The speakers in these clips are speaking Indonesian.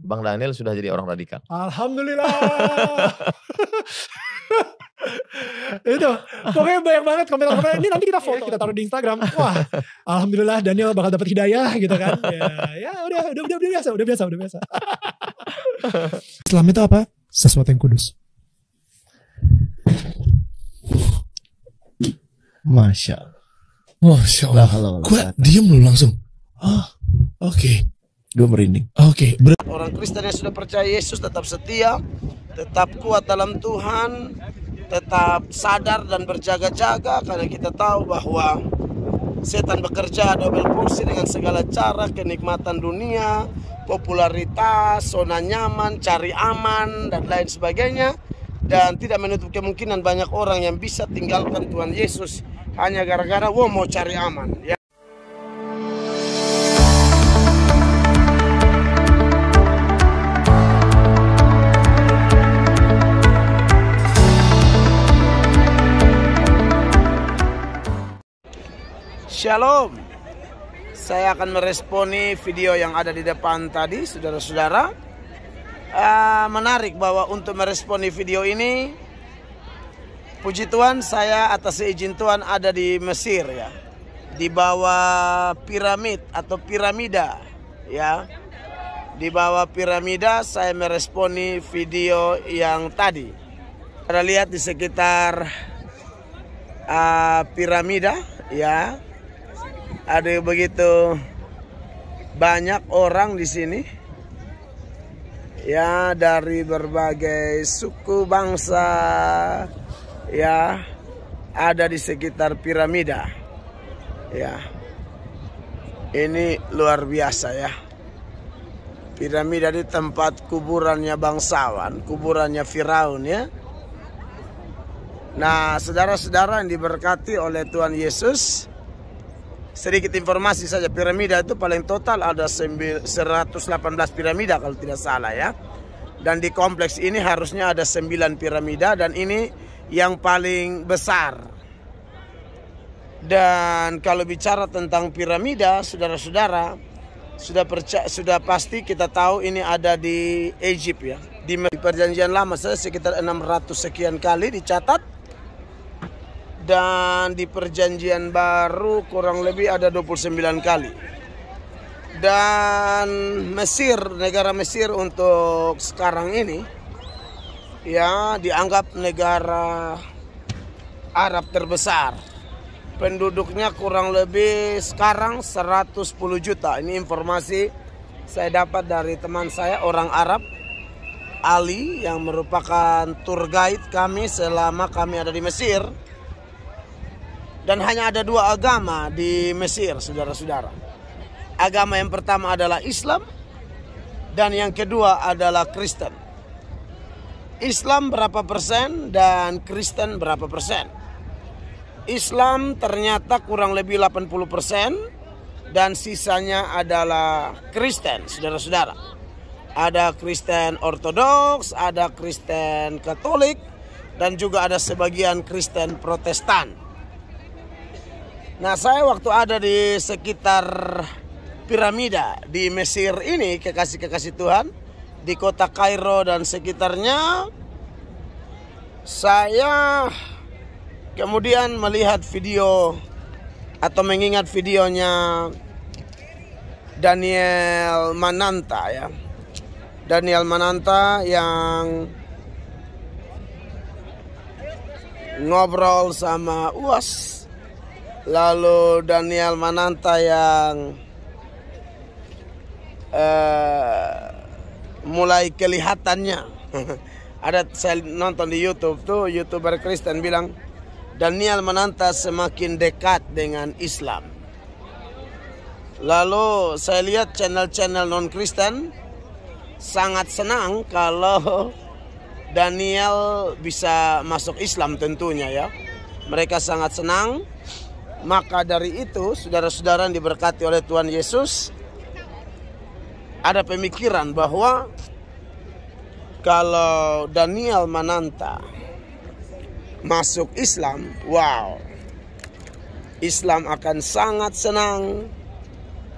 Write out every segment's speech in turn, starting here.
Bang Daniel sudah jadi orang radikal. Alhamdulillah. Itu pokoknya banyak banget komentar-komentar. Ini nanti kita foto, kita taruh di Instagram. Wah, alhamdulillah Daniel bakal dapat hidayah gitu kan. Ya udah biasa. Islam itu apa? Sesuatu yang kudus. Masya Allah. Gue diem lu langsung. Oke. Gue merinding. Oke. Orang Kristen yang sudah percaya Yesus tetap setia, tetap kuat dalam Tuhan, tetap sadar dan berjaga-jaga, karena kita tahu bahwa setan bekerja double fungsi dengan segala cara, kenikmatan dunia, popularitas, zona nyaman, cari aman, dan lain sebagainya. Dan tidak menutup kemungkinan banyak orang yang bisa tinggalkan Tuhan Yesus hanya gara-gara mau cari aman. Ya. Shalom. Saya akan meresponi video yang ada di depan tadi, saudara-saudara. Menarik bahwa untuk meresponi video ini, puji Tuhan, saya atas izin Tuhan ada di Mesir ya, di bawah piramid atau piramida ya. Di bawah piramida saya meresponi video yang tadi. Ada lihat di sekitar piramida ya. Ada begitu banyak orang di sini ya, dari berbagai suku bangsa ya, ada di sekitar piramida ya. Ini luar biasa ya. Piramida di tempat kuburannya bangsawan, kuburannya Firaun ya. Nah, saudara-saudara yang diberkati oleh Tuhan Yesus, sedikit informasi saja, piramida itu paling total ada 118 piramida kalau tidak salah ya. Dan di kompleks ini harusnya ada 9 piramida, dan ini yang paling besar. Dan kalau bicara tentang piramida, saudara-saudara, sudah pasti kita tahu ini ada di Egypt ya. Di Perjanjian Lama saya sekitar 600 sekian kali dicatat. Dan di Perjanjian Baru kurang lebih ada 29 kali. Dan Mesir, negara Mesir untuk sekarang ini ya dianggap negara Arab terbesar. Penduduknya kurang lebih sekarang 110 juta. Ini informasi saya dapat dari teman saya orang Arab, Ali, yang merupakan tour guide kami selama kami ada di Mesir. Dan hanya ada 2 agama di Mesir, saudara-saudara. Agama yang pertama adalah Islam, dan yang kedua adalah Kristen. Islam berapa persen dan Kristen berapa persen? Islam ternyata kurang lebih 80%, dan sisanya adalah Kristen, saudara-saudara. Ada Kristen Ortodoks, ada Kristen Katolik, dan juga ada sebagian Kristen Protestan. Nah, saya waktu ada di sekitar piramida di Mesir ini, kekasih-kekasih Tuhan, di kota Kairo dan sekitarnya, saya kemudian melihat video atau mengingat videonya Daniel Mananta ya. Daniel Mananta yang ngobrol sama UAS. Lalu Daniel Mananta yang mulai kelihatannya ada, saya nonton di YouTube tuh, YouTuber Kristen bilang Daniel Mananta semakin dekat dengan Islam. Lalu saya lihat channel-channel non-Kristen sangat senang kalau Daniel bisa masuk Islam tentunya ya. Mereka sangat senang. Maka dari itu, saudara-saudara yang diberkati oleh Tuhan Yesus, ada pemikiran bahwa kalau Daniel Mananta masuk Islam, wow, Islam akan sangat senang,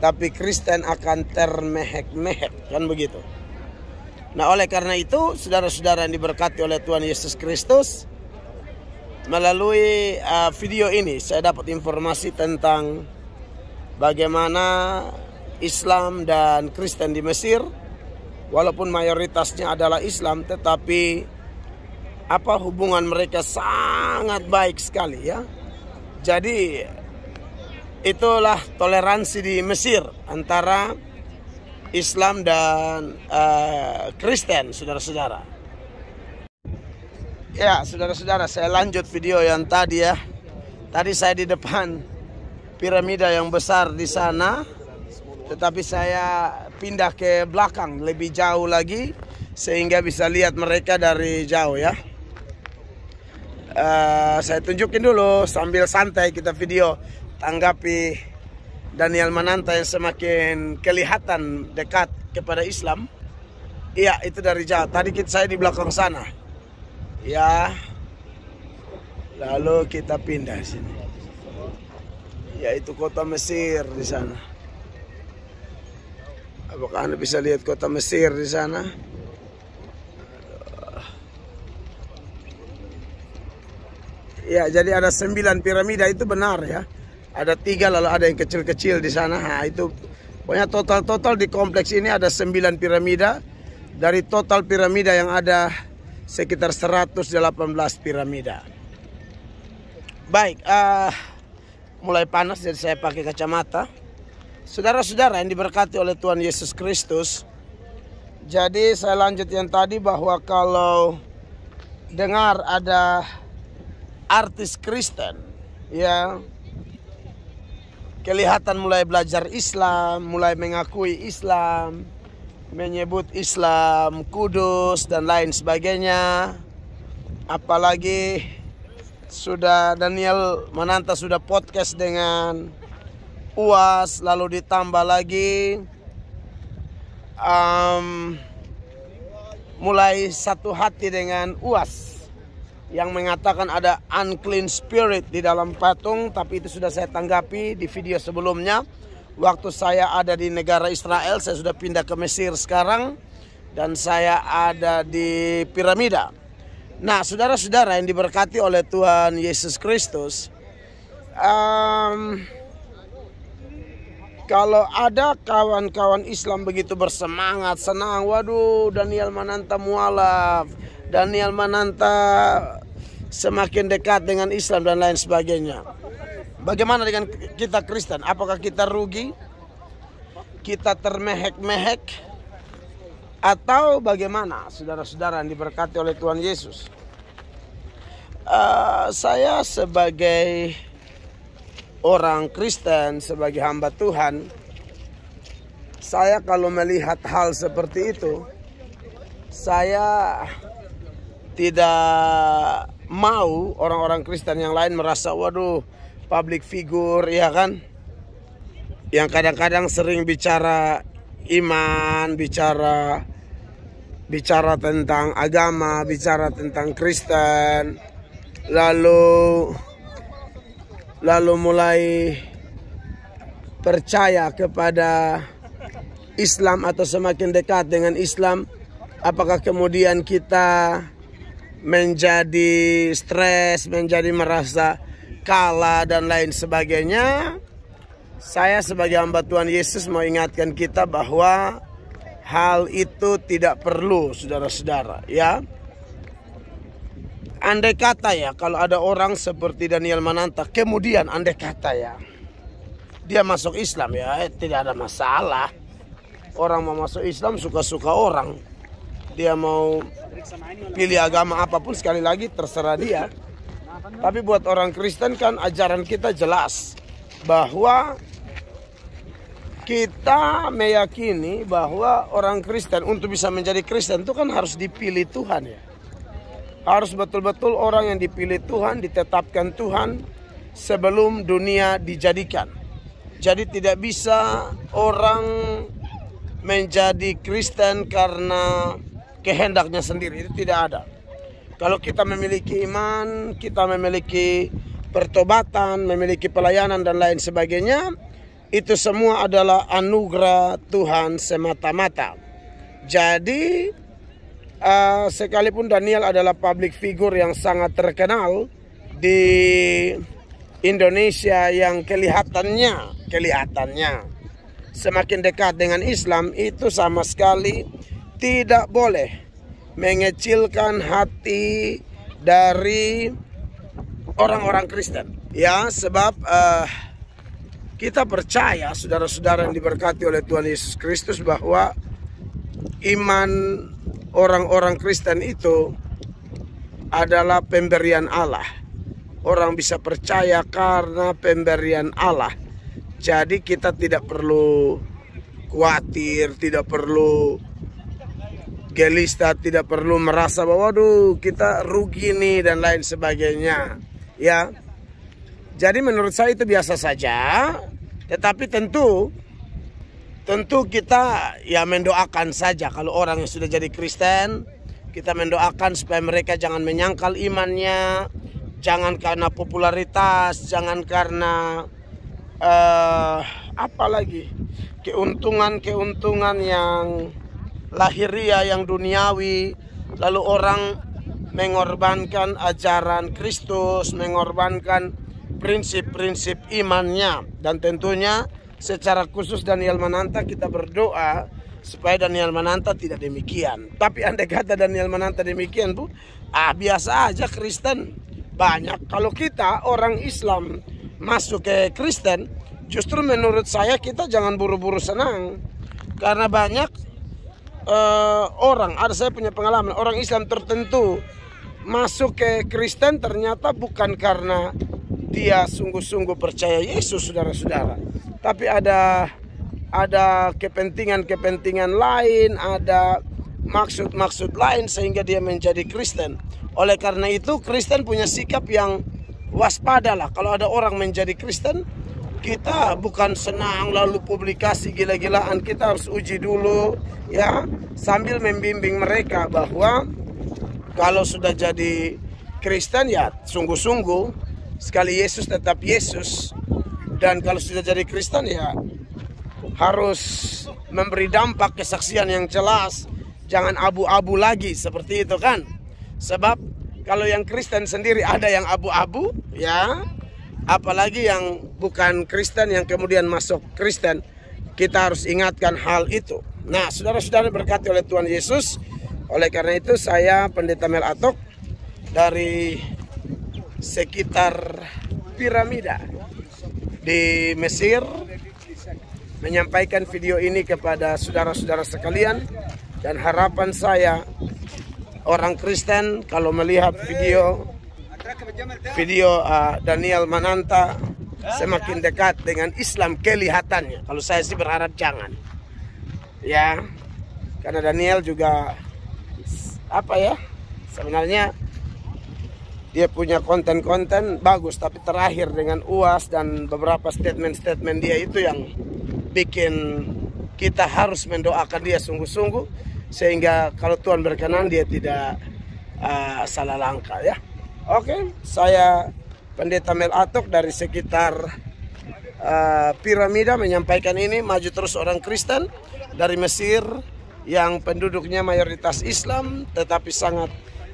tapi Kristen akan termehek-mehek, kan begitu. Nah, oleh karena itu, saudara-saudara yang diberkati oleh Tuhan Yesus Kristus, melalui video ini saya dapat informasi tentang bagaimana Islam dan Kristen di Mesir, walaupun mayoritasnya adalah Islam, tetapi hubungan mereka sangat baik sekali ya. Jadi itulah toleransi di Mesir antara Islam dan Kristen, saudara-saudara. Ya, saudara-saudara, saya lanjut video yang tadi ya. Tadi saya di depan piramida yang besar di sana, tetapi saya pindah ke belakang lebih jauh lagi sehingga bisa lihat mereka dari jauh ya. Saya tunjukin dulu sambil santai kita video, tanggapi Daniel Mananta yang semakin kelihatan dekat kepada Islam. Iya, itu dari jauh. Tadi saya di belakang sana. Ya. Lalu kita pindah sini. Ya, itu kota Mesir di sana. Apakah Anda bisa lihat kota Mesir di sana? Ya, jadi ada 9 piramida, itu benar ya. Ada 3, lalu ada yang kecil-kecil di sana. Nah, itu pokoknya total di kompleks ini ada 9 piramida. Dari total piramida yang ada sekitar 118 piramida. Baik, mulai panas jadi saya pakai kacamata. Saudara-saudara yang diberkati oleh Tuhan Yesus Kristus. Jadi saya lanjut yang tadi bahwa kalau dengar ada artis Kristen ya, kelihatan mulai belajar Islam, mulai mengakui Islam, menyebut Islam kudus dan lain sebagainya. Apalagi sudah Daniel Mananta sudah podcast dengan UAS, lalu ditambah lagi mulai satu hati dengan UAS yang mengatakan ada unclean spirit di dalam patung. Tapi itu sudah saya tanggapi di video sebelumnya. Waktu saya ada di negara Israel, saya sudah pindah ke Mesir sekarang, dan saya ada di piramida. Nah, saudara-saudara yang diberkati oleh Tuhan Yesus Kristus, kalau ada kawan-kawan Islam begitu bersemangat, senang, waduh Daniel Mananta mualaf, Daniel Mananta semakin dekat dengan Islam dan lain sebagainya. Bagaimana dengan kita Kristen? Apakah kita rugi? Kita termehek-mehek? Atau bagaimana saudara-saudara yang diberkati oleh Tuhan Yesus? Saya sebagai orang Kristen, sebagai hamba Tuhan, saya kalau melihat hal seperti itu, saya tidak mau orang-orang Kristen yang lain merasa, waduh, public figure ya kan, yang kadang-kadang sering bicara iman, bicara tentang agama, bicara tentang Kristen, lalu mulai percaya kepada Islam atau semakin dekat dengan Islam. Apakah kemudian kita menjadi stres, menjadi merasa kalah dan lain sebagainya? Saya sebagai hamba Tuhan Yesus mau ingatkan kita bahwa hal itu tidak perlu, saudara-saudara ya. Andai kata ya, kalau ada orang seperti Daniel Mananta, kemudian andai kata ya dia masuk Islam, ya tidak ada masalah. Orang mau masuk Islam suka-suka orang. Dia mau pilih agama apapun, sekali lagi terserah dia. Tapi buat orang Kristen kan ajaran kita jelas bahwa kita meyakini bahwa orang Kristen untuk bisa menjadi Kristen itu kan harus dipilih Tuhan ya. Harus betul-betul orang yang dipilih Tuhan, ditetapkan Tuhan sebelum dunia dijadikan. Jadi tidak bisa orang menjadi Kristen karena kehendaknya sendiri, itu tidak ada. Kalau kita memiliki iman, kita memiliki pertobatan, memiliki pelayanan dan lain sebagainya, itu semua adalah anugerah Tuhan semata-mata. Jadi sekalipun Daniel adalah public figure yang sangat terkenal di Indonesia, yang kelihatannya semakin dekat dengan Islam, itu sama sekali tidak boleh mengecilkan hati dari orang-orang Kristen. Ya, sebab kita percaya, saudara-saudara yang diberkati oleh Tuhan Yesus Kristus, bahwa iman orang-orang Kristen itu adalah pemberian Allah. Orang bisa percaya karena pemberian Allah. Jadi kita tidak perlu khawatir, tidak perlu gelisah, tidak perlu merasa bahwa waduh kita rugi nih dan lain sebagainya. Ya. Jadi menurut saya itu biasa saja. Tetapi tentu kita ya mendoakan saja kalau orang yang sudah jadi Kristen, kita mendoakan supaya mereka jangan menyangkal imannya, jangan karena popularitas, jangan karena keuntungan yang lahiriah, yang duniawi, lalu orang mengorbankan ajaran Kristus, mengorbankan prinsip-prinsip imannya. Dan tentunya secara khusus Daniel Mananta kita berdoa supaya Daniel Mananta tidak demikian. Tapi andai kata Daniel Mananta demikian Bu, biasa aja Kristen banyak. Kalau kita orang Islam masuk ke Kristen, justru menurut saya kita jangan buru-buru senang. Karena banyak saya punya pengalaman, orang Islam tertentu masuk ke Kristen ternyata bukan karena dia sungguh-sungguh percaya Yesus, saudara-saudara, tapi ada kepentingan-kepentingan lain, ada maksud-maksud lain sehingga dia menjadi Kristen. Oleh karena itu Kristen punya sikap yang waspadalah. Kalau ada orang menjadi Kristen, kita bukan senang lalu publikasi gila-gilaan, kita harus uji dulu ya, sambil membimbing mereka bahwa kalau sudah jadi Kristen ya sungguh-sungguh, sekali Yesus tetap Yesus. Dan kalau sudah jadi Kristen ya harus memberi dampak kesaksian yang jelas, jangan abu-abu lagi seperti itu kan. Sebab kalau yang Kristen sendiri ada yang abu-abu ya, apalagi yang bukan Kristen yang kemudian masuk Kristen, kita harus ingatkan hal itu. Nah, saudara-saudara berkati oleh Tuhan Yesus. Oleh karena itu saya Pendeta Mel Atok dari sekitar piramida di Mesir menyampaikan video ini kepada saudara-saudara sekalian. Dan harapan saya orang Kristen kalau melihat video Daniel Mananta semakin dekat dengan Islam kelihatannya. Kalau saya sih berharap jangan. Ya, karena Daniel juga sebenarnya dia punya konten-konten bagus, tapi terakhir dengan UAS dan beberapa statement-statement dia itu yang bikin kita harus mendoakan dia sungguh-sungguh, sehingga kalau Tuhan berkenan dia tidak salah langkah ya. Oke, saya Pendeta Mel Atok dari sekitar piramida menyampaikan ini. Maju terus orang Kristen dari Mesir yang penduduknya mayoritas Islam tetapi sangat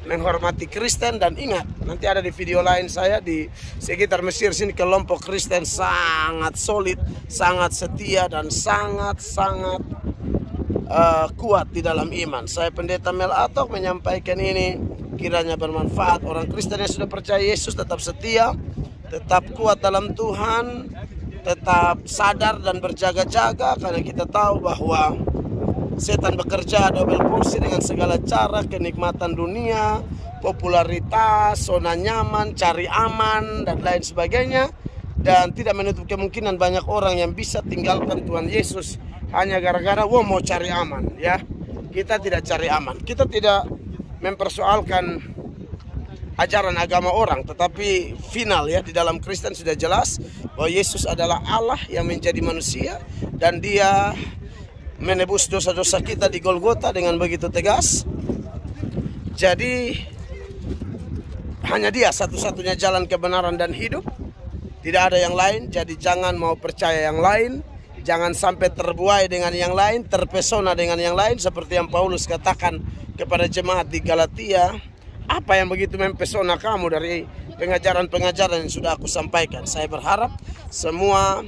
menghormati Kristen. Dan ingat, nanti ada di video lain saya di sekitar Mesir sini, kelompok Kristen sangat solid, sangat setia dan sangat-sangat kuat di dalam iman. Saya Pendeta Mel Atok menyampaikan ini, kiranya bermanfaat. Orang Kristen yang sudah percaya Yesus tetap setia, tetap kuat dalam Tuhan, tetap sadar dan berjaga-jaga, karena kita tahu bahwa setan bekerja double porsi dengan segala cara, kenikmatan dunia, popularitas, zona nyaman, cari aman, dan lain sebagainya. Dan tidak menutup kemungkinan banyak orang yang bisa tinggalkan Tuhan Yesus hanya gara-gara mau cari aman ya. Kita tidak cari aman, kita tidak mempersoalkan ajaran agama orang, tetapi final ya, di dalam Kristen sudah jelas bahwa Yesus adalah Allah yang menjadi manusia, dan dia menebus dosa-dosa kita di Golgota dengan begitu tegas. Jadi hanya dia satu-satunya jalan kebenaran dan hidup, tidak ada yang lain. Jadi jangan mau percaya yang lain, Jangan sampai terbuai dengan yang lain, terpesona dengan yang lain, seperti yang Paulus katakan kepada jemaat di Galatia. Apa yang begitu mempesona kamu dari pengajaran-pengajaran yang sudah aku sampaikan? Saya berharap semua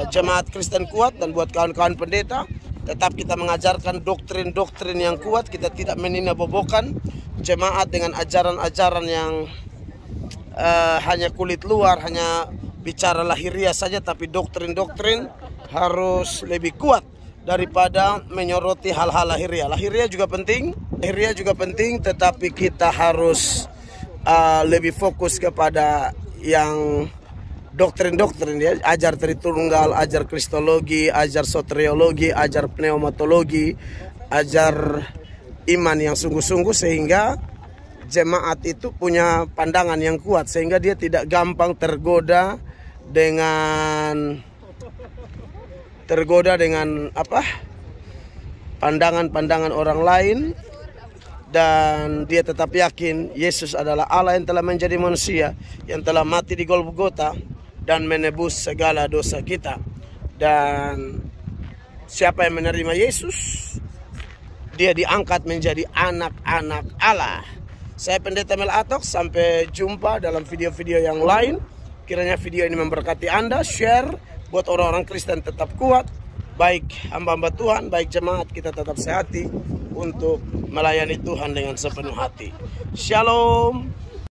jemaat Kristen kuat, dan buat kawan-kawan pendeta, tetap kita mengajarkan doktrin-doktrin yang kuat. Kita tidak meninabobokan jemaat dengan ajaran-ajaran yang hanya kulit luar, hanya bicara lahiriah saja, tapi doktrin-doktrin harus lebih kuat daripada menyoroti hal-hal lahiriah. Lahiriah juga penting, tetapi kita harus lebih fokus kepada yang doktrin-doktrin, ya. Ajar Tritunggal, ajar Kristologi, ajar soteriologi, ajar pneumatologi, ajar iman yang sungguh-sungguh, sehingga jemaat itu punya pandangan yang kuat, sehingga dia tidak gampang tergoda dengan pandangan-pandangan orang lain, dan dia tetap yakin Yesus adalah Allah yang telah menjadi manusia, yang telah mati di Golgota dan menebus segala dosa kita. Dan siapa yang menerima Yesus, dia diangkat menjadi anak-anak Allah. Saya Pendeta Mel Atok, sampai jumpa dalam video-video yang lain. Kiranya video ini memberkati Anda. Share buat orang-orang Kristen tetap kuat, baik hamba-hamba Tuhan, baik jemaat, kita tetap sehati untuk melayani Tuhan dengan sepenuh hati. Shalom.